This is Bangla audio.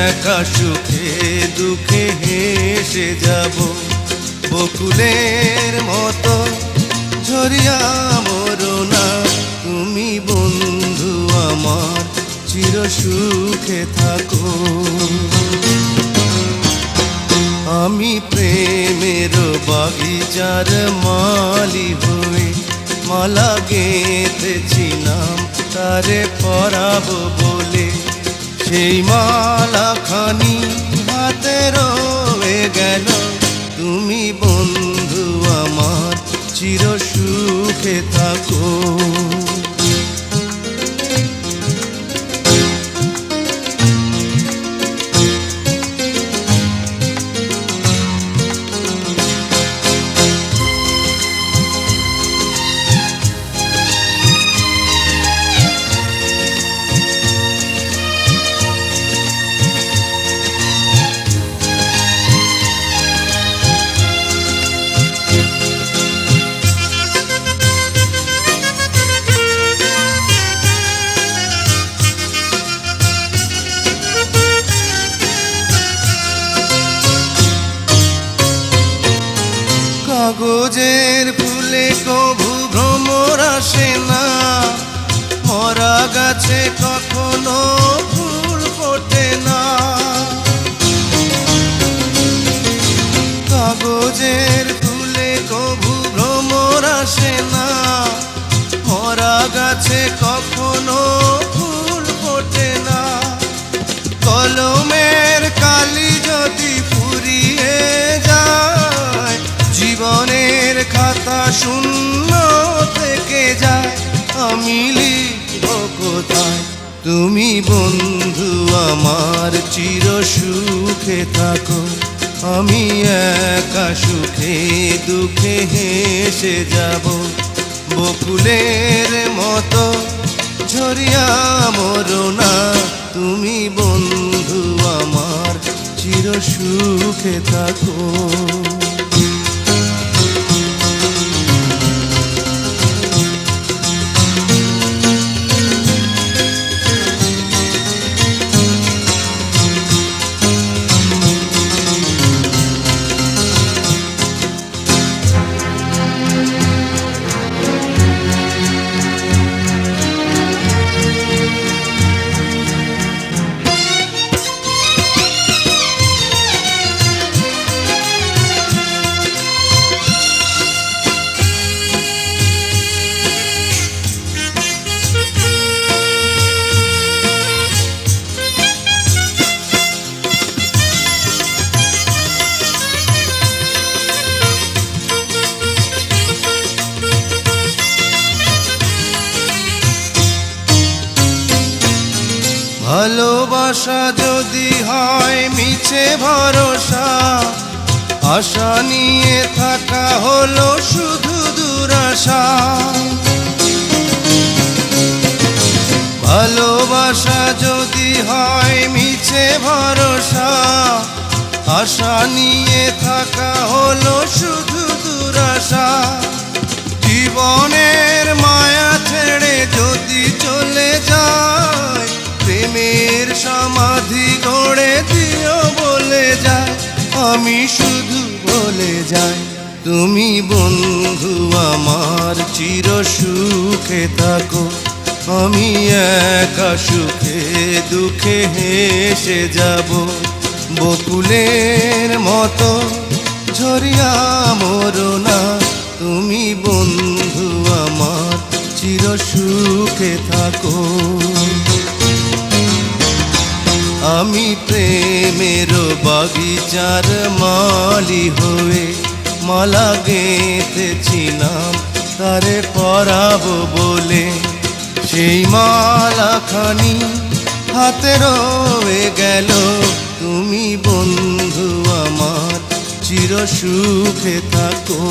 একা সুখে দুঃখে হেসে যাব, বকুলের মতো ঝরিয়া মরো না তুমি বন্ধু আমার, চির সুখে থাকো। আমি প্রেমের বাগিচার মালি হয়ে মালা গেঁথেছি নাম তারে পরাবো বলে, সেই মালা খানি হাতে রয়ে গেল তুমি বন্ধু আমার, চির সুখে থাকো। কাগজের ফুলে কভু ভ্রমর আসে না, মরা গাছে কখনো ফুল ফোটে না। কাগজের ফুলে কভু ভ্রমর আসে না, মরা গাছে কখনো ফুল ফোটে না। কলমের কালি যদি ফুরিয়ে যায়, জীবনের খাতা শূন্য থেকে যায়, আমি লিখব কোথায় তুমি বন্ধু আমার, চির সুখে থাকো। আমি একা সুখে দুঃখে হেসে যাব, বকুলের মতো ঝরিয়া মরো না তুমি বন্ধু আমার, চির সুখে থাকো। ভালোবাসা যদি হয় মিছে ভরসা, আশা নিয়ে থাকা হলো শুধু দুরাশা। ভালোবাসা যদি হয় মিছে ভরসা, আশা নিয়ে থাকা হলো শুধু দুরাশা। জীবনের মায়া ছেড়ে যদি চলে যায়, প্রেমের সমাধি গড়ে দিও বলে যায়, আমি শুধু বলে যাই তুমি বন্ধু আমার, চির সুখে থাকো। আমি একা সুখে দুঃখে হেসে যাব, বকুলের মতো ঝরিয়া মরো না তুমি বন্ধু আমার, চির সুখে থাকো। আমি প্রেমের বাগিচার মালি হয়ে মালা গেঁথেছি নাম তারে পরাবো বলে, সেই মালা খানি হাতে রয়ে গেল তুমি বন্ধু আমার, চির সুখে থাকো।